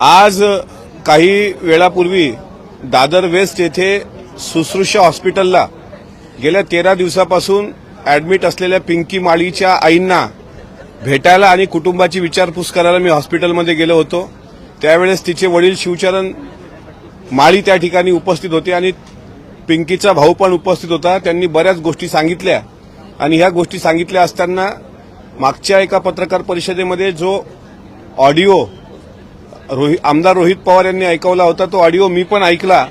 आज काही वेळापूर्वी दादर वेस्ट येथे सुश्रुषा हॉस्पिटलला गेल्या 13 दिवसापासून ॲडमिट असलेल्या पिंकी माळीच्या आईंना भेटायला आणि कुटुंबाची विचारपूस करायला मी हॉस्पिटलमध्ये गेलो होतो। त्यावेळेस तिचे वडील शिवचरण माळी त्या ठिकाणी उपस्थित होते आणि पिंकीचा भाऊ पण उपस्थित होता। त्यांनी बऱ्याच गोष्टी सांगितल्या आणि ह्या गोष्टी सांगितल्या असताना मागच्या एका पत्रकार परिषदेमध्ये जो ऑडिओ आमदार रोहित पवार यांनी ऐकवला होता तो ऑडिओ मी पण ऐकला।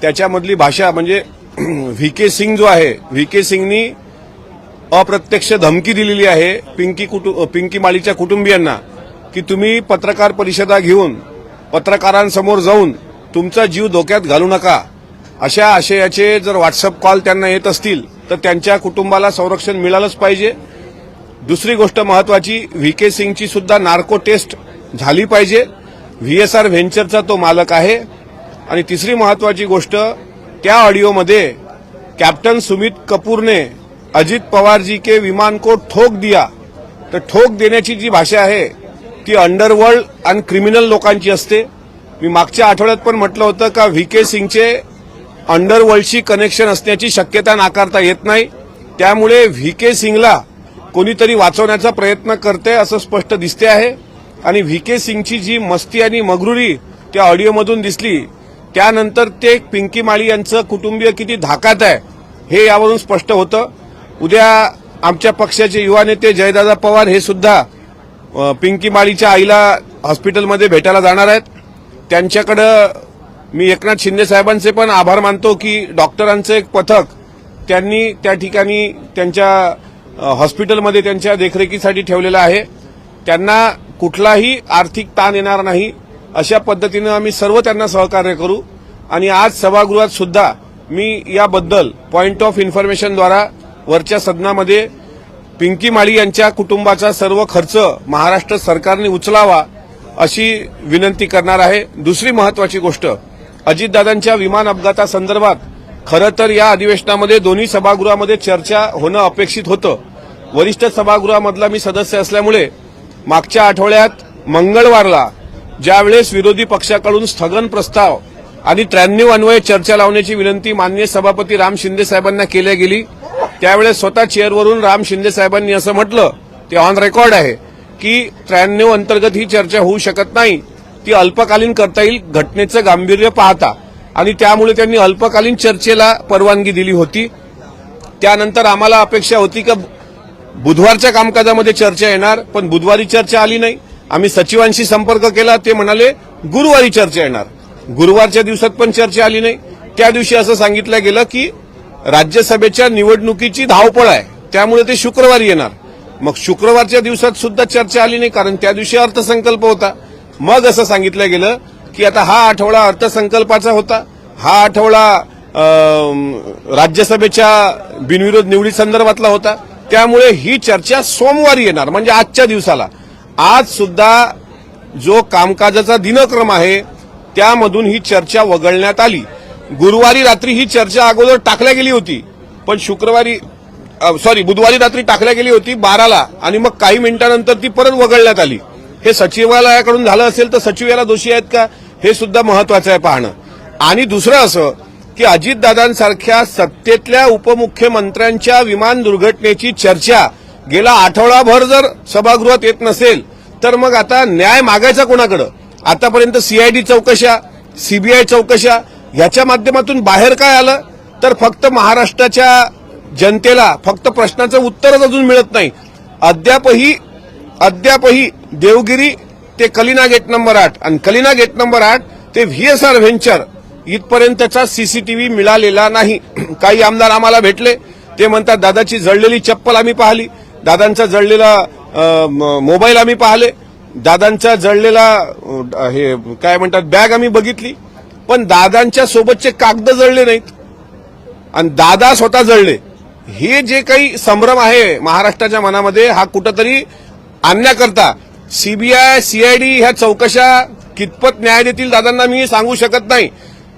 त्याच्यामधली भाषा म्हणजे व्हीके सिंग जो आहे, व्हीके सिंगनी अप्रत्यक्ष धमकी दिलेली आहे पिंकी माळीच्या कुटुंबियांना की तुम्ही पत्रकार परिषदा घेऊन पत्रकारांसमोर जाऊन तुमचा जीव धोक्यात घालू नका। अशा आशयाचे जर व्हॉट्सअप कॉल त्यांना येत असतील तर त्यांच्या कुटुंबाला संरक्षण मिळालंच पाहिजे। दुसरी गोष्ट महत्वाची, व्हीके सिंगची सुद्धा नार्को टेस्ट झाली पाहिजे। व्हीएसआर व्हेंचरचा तो मालक आहे। आणि तिसरी महत्वाची गोष्ट, त्या ऑडिओमध्ये कॅप्टन सुमित कपूरने अजित पवार जी के विमान को ठोक दिया, तर ठोक देण्याची जी भाषा आहे ती अंडरवर्ल्ड आणि क्रिमिनल लोकांची असते। मी मागच्या आठवड्यात पण म्हटलं होतं का व्हीके सिंगचे अंडरवर्ल्डशी कनेक्शन असण्याची शक्यता नाकारता येत नाही। त्यामुळे व्हीके सिंगला कोणीतरी वाचवण्याचा प्रयत्न करते असं स्पष्ट दिसते आहे। आणि व्हीके सिंगची जी मस्ती आणि मगरुरी त्या ऑडिओमधून दिसली त्यानंतर ते पिंकी माळी यांचं कुटुंबीय किती धाकात आहे हे यावरून स्पष्ट होतं। उद्या आमच्या पक्षाचे युवा नेते जयदादा पवार हे सुद्धा पिंकी माळीच्या आईला हॉस्पिटलमध्ये भेटायला जाणार आहेत। त्यांच्याकडे मी एकनाथ शिंदे साहेबांचे पण आभार मानतो की डॉक्टरांचं एक पथक त्यांनी त्या ठिकाणी त्यांच्या हॉस्पिटलमध्ये त्यांच्या देखरेखीसाठी ठेवलेलं आहे। त्यांना कुठलाही आर्थिक ताण येणार नाही अशा पद्धतीने आम्ही सर्व त्यांना सहकार्य करू। आणि आज सभागृहात सुद्धा मी याबद्दल पॉइंट ऑफ इन्फॉर्मेशनद्वारा वरच्या सदनामध्ये पिंकी माळी यांच्या कुटुंबाचा सर्व खर्च महाराष्ट्र सरकारने उचलावा अशी विनंती करणार आहे। दुसरी महत्वाची गोष्ट, अजितदादांच्या विमान अपघातासंदर्भात खरं तर या अधिवेशनामध्ये दोन्ही सभागृहामध्ये चर्चा होणं अपेक्षित होतं। वरिष्ठ सभागृहामधला मी सदस्य असल्यामुळे मागच्या आठवड्यात मंगळवारला ज्यावेळेस विरोधी पक्षाकडून स्थगन प्रस्ताव आणि 93 अन्वये चर्चा लावण्याची विनंती माननीय सभापती राम शिंदे साहेबांना केली गेली त्यावेळेस स्वतः चेअरवरून राम शिंदे साहेबांनी असं म्हटलं, ते ऑन रेकॉर्ड आहे की 93 अंतर्गत ही चर्चा होऊ शकत नाही, ती अल्पकालीन करता येईल घटनेचं गांभीर्य पाहता। आणि त्यामुळे त्यांनी अल्पकालीन चर्चेला परवानगी दिली होती। त्यानंतर आम्हाला अपेक्षा होती की बुधवारच्या कामकाजामध्ये चर्चा येणार, पण बुधवारी चर्चा आली नाही। आम्ही सचिवांशी संपर्क केला, ते म्हणाले गुरुवारी चर्चा येणार। गुरुवारच्या दिवसात पण चर्चा आली नाही। त्या दिवशी असं सांगितलं गेलं की राज्यसभेच्या निवडणुकीची धावपळ आहे त्यामुळे ते शुक्रवारी येणार। मग शुक्रवारच्या दिवसात सुद्धा चर्चा आली नाही कारण त्या दिवशी अर्थसंकल्प होता। मग असं सांगितलं गेलं की आता हा आठवडा अर्थसंकल्पाचा होता, हा आठवडा राज्यसभेच्या बिनविरोध निवडी संदर्भातला होता, त्यामुळे ही चर्चा सोमवारी येणार म्हणजे आजच्या दिवसाला। आज सुद्धा जो कामकाजाचा दिनक्रम आहे त्यामधून ही चर्चा वगळण्यात आली। गुरुवारी रात्री ही चर्चा अगोदर टाकल्या गेली होती, पण बुधवारी रात्री टाकल्या गेली होती 12ला आणि मग काही मिनिटांनंतर ती परत वगळण्यात आली। हे सचिवालयाकडून झालं असेल तर सचिव याला दोषी आहेत का हे सुद्धा महत्वाचं आहे पाहणं। आणि दुसरं असं की अजितदादांसारख्या सत्तेतल्या उपमुख्यमंत्र्यांच्या विमान दुर्घटनेची चर्चा गेला आठवडाभर जर सभागृहात येत नसेल तर मग आता न्याय मागायचा कोणाकडे? आतापर्यंत सीआयडी चौकशा, सीबीआय चौकशा ह्याच्या माध्यमातून बाहेर काय आलं तर फक्त महाराष्ट्राच्या जनतेला फक्त प्रश्नाचं उत्तरच अजून मिळत नाही। अद्यापही देवगिरी ते कलिना गेट नंबर 8 आणि कलिना गेट नंबर 8 ते व्हीएसआर व्हेंचर इथपर्यंतचा सीसीटीव्ही मिळालेला नाही। काही आमदार आम्हाला भेटले, ते म्हणतात दादाची जळलेली चप्पल आम्ही पाहिली, दादांचा जळलेला मोबाईल आम्ही पाहिले, दादांचा जळलेला हे काय म्हणतात बॅग आम्ही बघितली, पण दादांच्या सोबतचे कागद जळले नाहीत आणि दादा स्वतः जळले। हे जे काही संभ्रम आहे महाराष्ट्राच्या मनामध्ये हा कुठंतरी आणण्याकरता सीबीआय सीआयडी ह्या चौकशा कितपत न्याय देतील दादांना मी सांगू शकत नाही।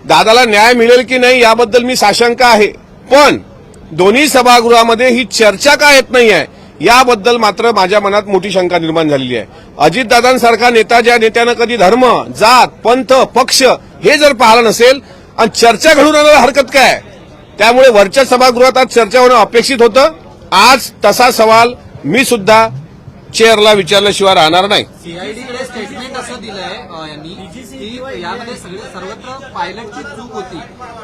दादाला न्याय मिळेल की नाही याबद्दल मी साशंक आहे, पण दोन्ही सभागृहामध्ये ही चर्चा का येत नाही आहे याबद्दल मात्र माझ्या मनात मोठी शंका निर्माण झालेली आहे. अजितदादांसारखा नेता, ज्या नेत्यानं कधी धर्म, जात, पंथ, पक्ष हे जर पाहिलं नसेल आणि चर्चा घडून आणायला हरकत काय? त्यामुळे वरच्या सभागृहात आज चर्चा होणं अपेक्षित होतं. आज तसा सवाल मी सुद्धा चेअरला विचारल्याशिवाय राहणार नाही. सीआयडीकडे स्टेटमेंट असं दिलंय यांनी की यामध्ये सर्वत्र पायलटची चूक होती.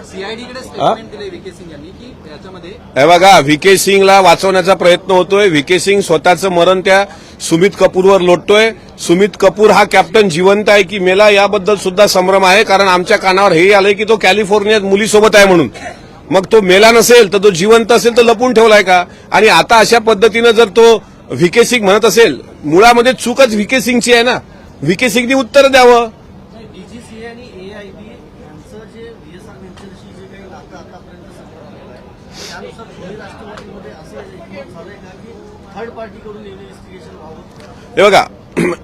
सीआयडीकडे स्टेटमेंट दिलंय व्हीके सिंग यांनी की याच्यामध्ये हे बघा, व्हीके सिंगला वाचवण्याचा प्रयत्न होतोय. व्हीके सिंग स्वतःचं मरण त्या सुमित कपूरवर लोटतोय. सुमित कपूर हा कॅप्टन जिवंत आहे की मेला याबद्दल सुद्धा संभ्रम आहे. कारण आमच्या कानावर हे आलंय की तो कॅलिफोर्नियात मुलीसोबत आहे म्हणून. मग तो मेला नसेल तर तो जिवंत असेल तर लपून ठेवलाय का? आणि आता अशा पद्धतीनं जर तो व्हीके सिंग म्हणत असेल, मुळामध्ये चूकच व्हीके सिंगची आहे ना. व्हीके सिंगनी उत्तर द्यावं. डीजीसीए आणि एआयबी यांचं जे व्हीएसआर व्हेंचरशी जे काही नातं आतापर्यंत संपर्क आहे त्यानुसार दोन्ही राष्ट्रवादीमध्ये असं एकमत झालंय का की थर्ड पार्टीकडून इन्व्हेस्टिगेशन व्हावं? हे बघा,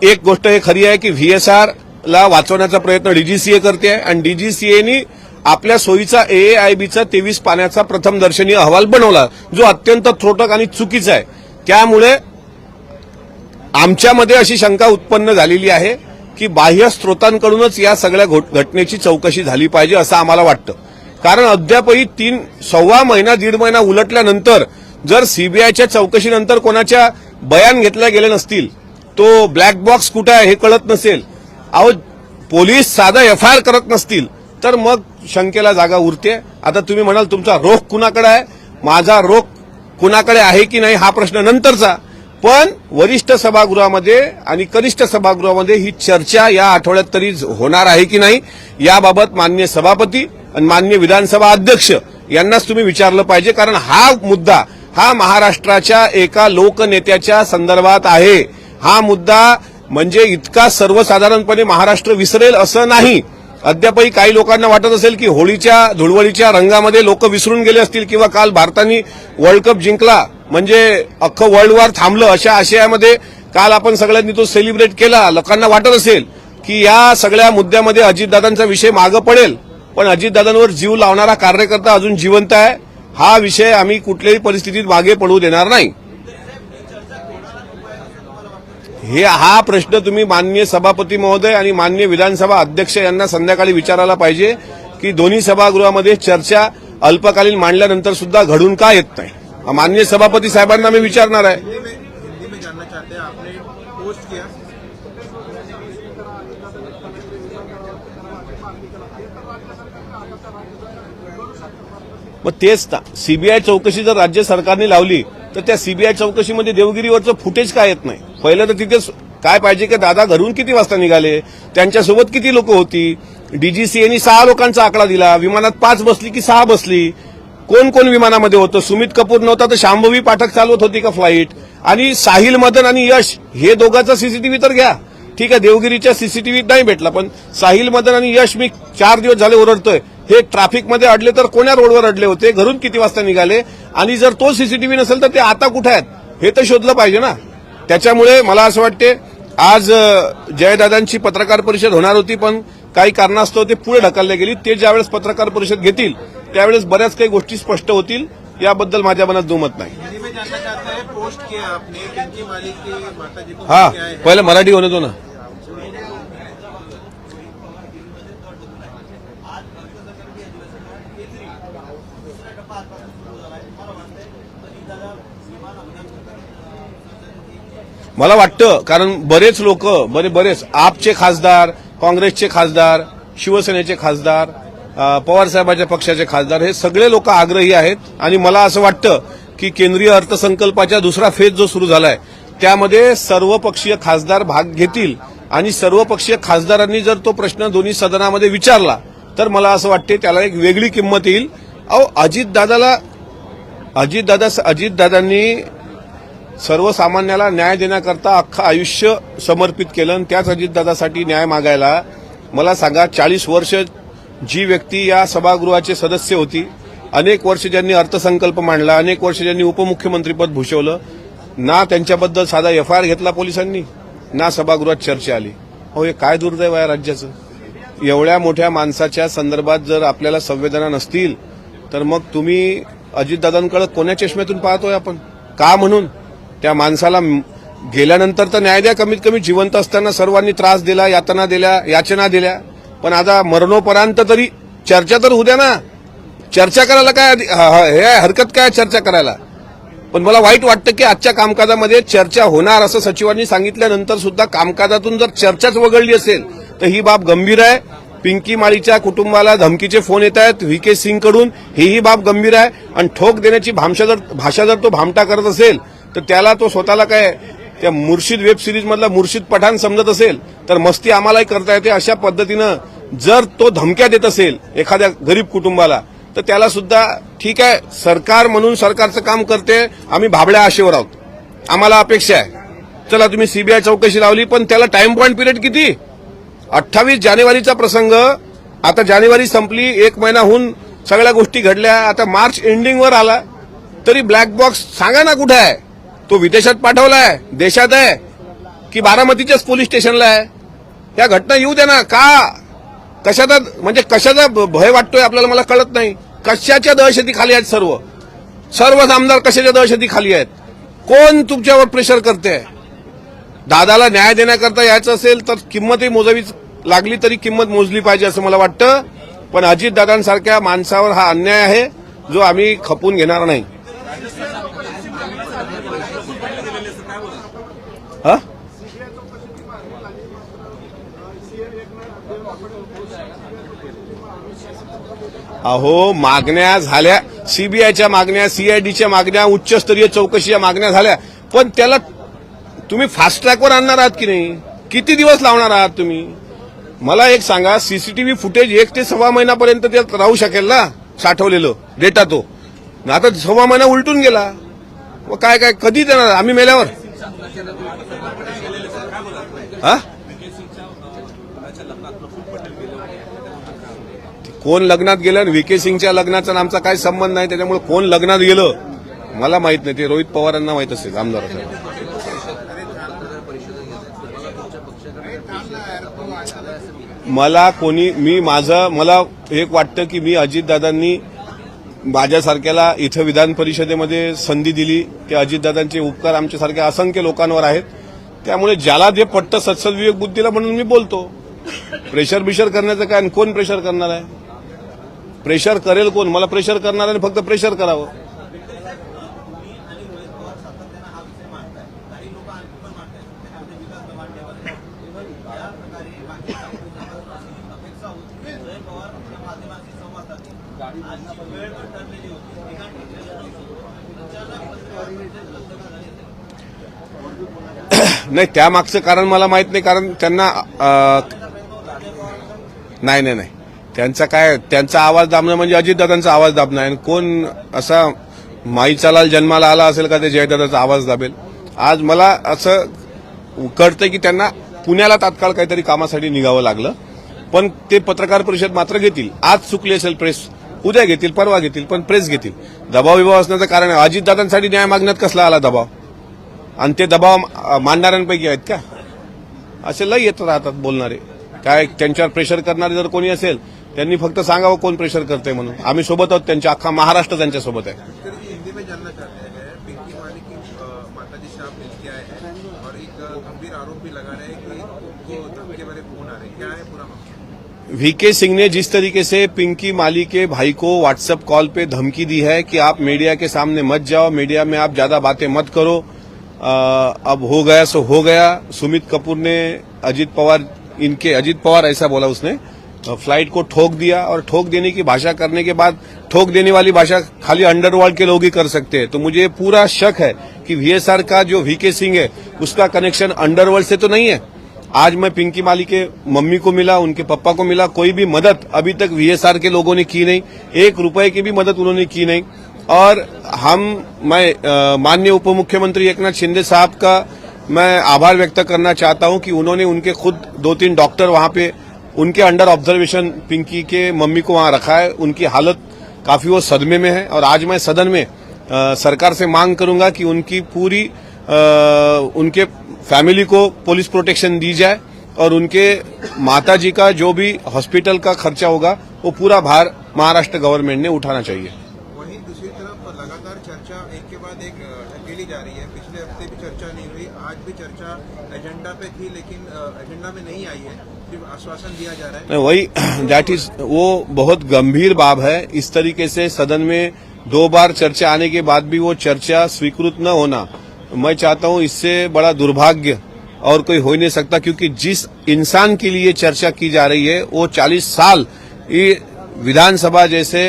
एक गोष्ट हे खरी आहे की व्हीएसआर ला वाचवण्याचा प्रयत्न डीजीसीए करते आहे आणि डीजीसीएनी आपल्या सोयीचा एआयबीचा 23 पाण्याचा प्रथमदर्शनी अहवाल बनवला, जो अत्यंत त्रोटक आणि चुकीचा आहे. त्यामुळे आमच्यामध्ये अशी शंका उत्पन्न झालेली आहे की बाह्य स्रोतांकडूनच या सगळ्या घटनेची चौकशी झाली पाहिजे असं आम्हाला वाटतं. कारण अद्यापही 1.25 महिना 1.5 महिना उलटल्यानंतर जर सीबीआयच्या चौकशीनंतर कोणाच्या बयान घेतल्या गेले नसतील, तो ब्लॅक बॉक्स कुठे आहे हे कळत नसेल, अहो पोलीस साधा एफआयआर करत नसतील, तर मग शंकेला जागा उरते. आता तुम्ही म्हणाल तुमचा रोख कुणाकडे आहे, माझा रोख कुणाकडे आहे की नाही हा प्रश्न नंतरचा. पण वरिष्ठ सभागृहामध्ये आणि कनिष्ठ सभागृहामध्ये ही चर्चा या आठवड्यात तरी होणार आहे की नाही याबाबत माननीय सभापती आणि माननीय विधानसभा अध्यक्ष यांनाच तुम्ही विचारलं पाहिजे. कारण हा मुद्दा हा महाराष्ट्राच्या एका लोकनेत्याच्या संदर्भात आहे. हा मुद्दा म्हणजे इतका सर्वसाधारणपणे महाराष्ट्र विसरेल असं नाही. अद्यापही काही लोकांना वाटत असेल की होळीच्या धुळवडीच्या रंगामध्ये लोक विसरून गेले असतील किंवा काल भारताने वर्ल्ड कप जिंकला म्हणजे अख्खं वर्ल्ड वॉर थांबलं अशा आशयामध्ये काल आपण सगळ्यांनी तो सेलिब्रेट केला. लोकांना वाटत असेल की या सगळ्या मुद्द्यामध्ये अजितदादांचा विषय मागं पडेल, पण अजितदादांवर जीव लावणारा कार्यकर्ता अजून जिवंत आहे. हा विषय आम्ही कुठल्याही परिस्थितीत मागे पडू देणार नाही. हा प्रश्न तुम्ही माननीय सभापती महोदय आणि माननीय विधानसभा अध्यक्ष यांना संध्याकाळी विचारायला पाहिजे की दोन्ही सभागृहामध्ये चर्चा अल्पकालीन मांडल्यानंतर सुद्धा घडून का येत नाही. माननीय सभापती साहेबांना मी विचारणार आहे. मग तेच सीबीआय चौकशी जर राज्य सरकारने लावली तर त्या सीबीआय चौकशीमध्ये देवगिरीवरचं फुटेज काय येत नाही. पहिलं तर तिथे काय पाहिजे की दादा घरून किती वाजता निघाले, त्यांच्यासोबत किती लोक होती. डीजीसीएनी 6 लोकांचा आकडा दिला, विमानात 5 बसली की 6 बसली, कोण कोण विमानामध्ये होतं. सुमित कपूर नव्हता तर शांभवी पाठक चालवत होती का फ्लाईट, आणि साहिल मदन आणि यश हे दोघांचा सीसीटीव्ही तर घ्या. ठीक आहे, देवगिरीच्या सीसीटीव्ही नाही भेटला, पण साहिल मदन आणि यश मी 4 दिवस झाले ओरडतोय, हे ट्रॅफिकमध्ये अडले तर कोण्या रोडवर अडले होते, घरून किती वाजता निघाले, आणि जर तो सीसीटीव्ही नसेल तर ते आता कुठे आहेत हे तर शोधलं पाहिजे ना. त्याच्यामुळे मला असं वाटते आज जयदादांची पत्रकार परिषद होणार होती, पण काही कारणास्तव ते पुढे ढकलल्या गेली. ते ज्यावेळेस पत्रकार परिषद घेतील त्यावेळेस बऱ्याच काही गोष्टी स्पष्ट होतील. याबद्दल माझ्या मनात दुमत नाही. हा, पहिलं मराठी होणे दो ना. मला वाटतं कारण बरेच लोक बरेच आपचे खासदार, काँग्रेसचे खासदार, शिवसेनेचे खासदार, पवारसाहेबांच्या पक्षाचे खासदार हे सगळे लोक आग्रही आहेत. आणि मला असं वाटतं की केंद्रीय अर्थसंकल्पाच्या दुसरा फेज जो सुरू झालाय त्यामध्ये सर्वपक्षीय खासदार भाग घेतील आणि सर्वपक्षीय खासदारांनी जर तो प्रश्न दोन्ही सदनामध्ये विचारला तर मला असं वाटते त्याला एक वेगळी किंमत येईल. अहो अजितदादांनी सर्वसामान्याला न्याय देण्याकरता अख्खं आयुष्य समर्पित केलं आणि त्याच अजितदादासाठी न्याय मागायला मला सांगा 40 वर्ष जी व्यक्ती या सभागृहाचे सदस्य होती, अनेक वर्ष ज्यांनी अर्थसंकल्प मांडला, अनेक वर्ष ज्यांनी उपमुख्यमंत्रीपद भूषवलं, ना त्यांच्याबद्दल साधा एफआयआर घेतला पोलिसांनी, ना सभागृहात चर्चा आली. अहो हे काय दुर्दैव आहे राज्याचं. एवढ्या मोठ्या माणसाच्या संदर्भात जर आपल्याला संवेदना नसतील तर मग तुम्ही अजितदादांकडे कोण्या चष्म्यातून पाहतोय आपण, का म्हणून त्या माणसाला गेल्यानंतर तर न्याय द्या, कमीत कमी जिवंत असताना सर्वांनी त्रास दिला, यातना दिल्या, याचना दिल्या, पण आता मरणोपरांत तरी चर्चा तर होऊ द्या ना. चर्चा करायला काय हे हरकत काय चर्चा करायला. पण मला वाईट वाटतं की आजच्या कामकाजामध्ये चर्चा होणार असं सचिवांनी सांगितल्यानंतर सुद्धा कामकाजातून जर चर्चाच वगळली असेल तर ही बाब गंभीर आहे. पिंकी माळीच्या कुटुंबाला धमकीचे फोन येत आहेत व्हीके सिंग कडून, ही बाब गंभीर आहे. आणि ठोक देण्याची भाषा जर तो भामटा करत असेल तर त्याला तो स्वतःला काय त्या मुर्शिद वेब सिरीज मधला मुर्शिद पठाण समजत असेल तर मस्ती आम्हालाही करता येते. अशा पद्धतीनं जर तो धमक्या देत असेल एखाद्या गरीब कुटुंबाला तर त्याला सुद्धा ठीक आहे, सरकार म्हणून सरकारचं काम करते, आम्ही भाबड्या आशेवर आहोत, आम्हाला अपेक्षा आहे. चला तुम्ही सीबीआय चौकशी लावली, पण त्याला टाइम पॉइंट पिरियड किती? 28 जानेवारीचा प्रसंग, आता जानेवारी संपली, 1 महिना होऊन सगळ्या गोष्टी घडल्या, आता मार्च एंडिंगवर आला तरी ब्लॅक बॉक्स सांगा ना कुठे आहे? तो विदेशात पाठवलाय, देशात आहे की बारामतीच्याच पोलीस स्टेशनला आहे? या घटना येऊ द्या ना. का कशाचा म्हणजे कशाचा भय वाटतोय आपल्याला मला कळत नाही. कशाच्या दहशतीखाली आहेत सर्वच आमदार कशाच्या दहशतीखाली आहेत? कोण तुमच्यावर प्रेशर करते? दादाला न्याय देण्याकरता यायचं असेल तर किंमतही मोजावी लागली तरी किंमत मोजली पाहिजे असं मला वाटतं. पण अजितदादांसारख्या माणसावर हा अन्याय आहे जो आम्ही खपून घेणार नाही. हा अहो, मागण्या झाल्या, सीबीआयच्या मागण्या, सीआयडीच्या मागण्या, उच्चस्तरीय चौकशीच्या मागण्या झाल्या, पण त्याला तुम्ही फास्ट ट्रॅकवर आणणार आहात की नाही? किती दिवस लावणार आहात तुम्ही? मला एक सांगा, सीसीटीव्ही फुटेज 1 ते 1.25 महिन्यापर्यंत ते राहू शकेल ना साठवलेलं डेटा? तो आता 1.25 महिना उलटून गेला. मग काय काय कधी देणार आम्ही मेल्यावर? हा, कोण लग्नात गेलं आणि व्हीके सिंगच्या लग्नाचा आमचा काय संबंध नाही, त्याच्यामुळे कोण लग्नात गेलं मला माहित नाही. ते रोहित पवारांना माहित असेल, आमदार. मला मला एक वाटतं की मी अजितदादांनी माझ्यासारख्याला इथं विधान परिषदेमध्ये संधी दिली, ते अजितदादांचे उपकार आमच्यासारख्या असंख्य लोकांवर आहेत. त्यामुळे ज्याला जे पटतं सत्सद्विवेक बुद्धीला म्हणून मी बोलतो. प्रेशर करण्याचं काय? कोण प्रेशर करणार आहे? प्रेशर करेल कोण? मला प्रेशर करणार आणि फक्त प्रेशर करावं. नाही, त्यामागचं कारण मला माहित नाही. कारण त्यांना नाही त्यांचा आवाज दाबणं म्हणजे अजितदादांचा आवाज दाबणं आहे. कोण असा माईचा जन्माला आला असेल का ते जयदादाचा आवाज दाबेल? आज मला असं कळतंय की त्यांना पुण्याला तात्काळ काहीतरी कामासाठी निघावं लागलं, पण ते पत्रकार परिषद मात्र घेतील. आज चुकली असेल प्रेस, उद्या घेतील, परवा घेतील, पण प्रेस घेतील. दबाव विभाव असण्याचं कारण आहे. अजितदादांसाठी न्याय मागण्यात कसला आला दबाव? आणि ते दबाव मांडणाऱ्यांपैकी आहेत का? असे लय येत राहतात बोलणारे. काय त्यांच्यावर प्रेशर करणारे जर कोणी असेल त्यांनी फक्त सांगावं कोण प्रेशर करते म्हणून. आम्ही सोबत आहोत त्यांच्या, अख्खा महाराष्ट्र त्यांच्या सोबत आहे. हिंदी में जानना चाहते हैं, पिंकी माली की माताजी श्राप मिल के आए हैं और एक गंभीर आरोप भी लगा रहे हैं कि उनको धमकी वाले फोन आ रहे हैं, क्या है पूरा मामला? वीके सिंह ने जिस तरीके से पिंकी माली के भाई को व्हाट्सएप कॉल पे धमकी दी है कि आप मीडिया के सामने मत जाओ, मीडिया में आप ज्यादा बातें मत करो, अब हो गया सो हो गया. सुमित कपूर ने अजित पवार ऐसा बोला उसने, फ्लाइट को ठोक दिया. और ठोक देने की भाषा करने के बाद, ठोक देने वाली भाषा खाली अंडरवर्ल्ड के लोग ही कर सकते हैं. तो मुझे पूरा शक है कि वीएसआर का जो वीके सिंह है उसका कनेक्शन अंडरवर्ल्ड से तो नहीं है. आज मैं पिंकी माली के मम्मी को मिला, उनके पापा को मिला, कोई भी मदद अभी तक वीएसआर के लोगों ने की नहीं, 1 रुपए की भी मदद उन्होंने की नहीं. और मैं माननीय उप मुख्यमंत्री एकनाथ शिंदे साहब का मैं आभार व्यक्त करना चाहता हूं कि उन्होंने उनके खुद 2-3 डॉक्टर वहां पे उनके अंडर ऑब्जर्वेशन पिंकी के मम्मी को वहां रखा है. उनकी हालत काफी वो सदमे में है. और आज मैं सदन में सरकार से मांग करूंगा कि उनकी पूरी उनके फैमिली को पुलिस प्रोटेक्शन दी जाए और उनके माताजी का जो भी हॉस्पिटल का खर्चा होगा वो पूरा भार महाराष्ट्र गवर्नमेंट ने उठाना चाहिए. वहीं दूसरी तरफ लगातार चर्चा एक के बाद एक ढकेली जा रही है. पिछले हफ्ते भी अजेंडा में नहीं आई है, सिर्फ आश्वासन दिया जा रहा है। नहीं, वही दैट इज वो बहुत गंभीर बात है। इस तरीके से सदन में 2 बार चर्चा आने के बाद भी वो चर्चा स्वीकृत न होना, मैं चाहता हूं इससे बड़ा दुर्भाग्य और कोई हो ही नहीं सकता, क्योंकि जिस इंसान के लिए चर्चा की जा रही है वो 40 साल ये विधानसभा जैसे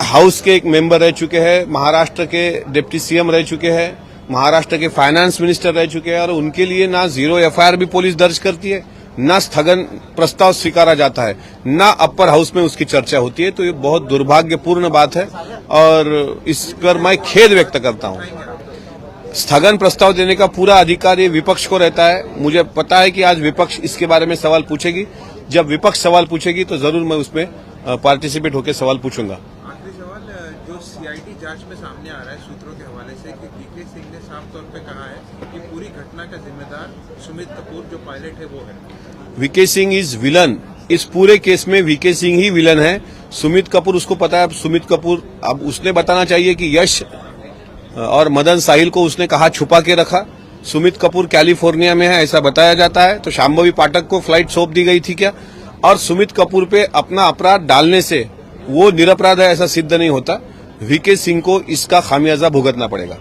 हाउस के एक मेंबर रह चुके हैं, महाराष्ट्र के डिप्टी सीएम रह चुके हैं, महाराष्ट्र के फाइनेंस मिनिस्टर रह चुके हैं, और उनके लिए ना 0 एफआईआर भी पुलिस दर्ज करती है, न स्थगन प्रस्ताव स्वीकारा जाता है, न अपर हाउस में उसकी चर्चा होती है। तो ये बहुत दुर्भाग्यपूर्ण बात है और इस पर मैं खेद व्यक्त करता हूं। स्थगन प्रस्ताव देने का पूरा अधिकार ये विपक्ष को रहता है। मुझे पता है कि आज विपक्ष इसके बारे में सवाल पूछेगी। जब विपक्ष सवाल पूछेगी तो जरूर मैं उसमें पार्टिसिपेट होकर सवाल पूछूंगा। आखिरी सवाल, जो सीआईडी जांच में सामने आ रहा है सूत्रों के हवाले से कि वीके सिंह ने साफ तौर पे कहा है कि पूरी घटना का जिम्मेदार सुमित कपूर जो पायलट है वो है। VK Singh is villain. इस पूरे केस में वीके सिंह ही विलन है। सुमित कपूर, उसको पता है। अब सुमित कपूर, अब उसने बताना चाहिए कि यश और मदन साहिल को उसने कहा छुपा के रखा। सुमित कपूर कैलिफोर्निया में है ऐसा बताया जाता है, तो शांभवी पाठक को फ्लाइट सौंप दी गई थी क्या? और सुमित कपूर पे अपना अपराध डालने से वो निरपराध है ऐसा सिद्ध नहीं होता। वीके सिंह को इसका खामियाजा भुगतना पड़ेगा।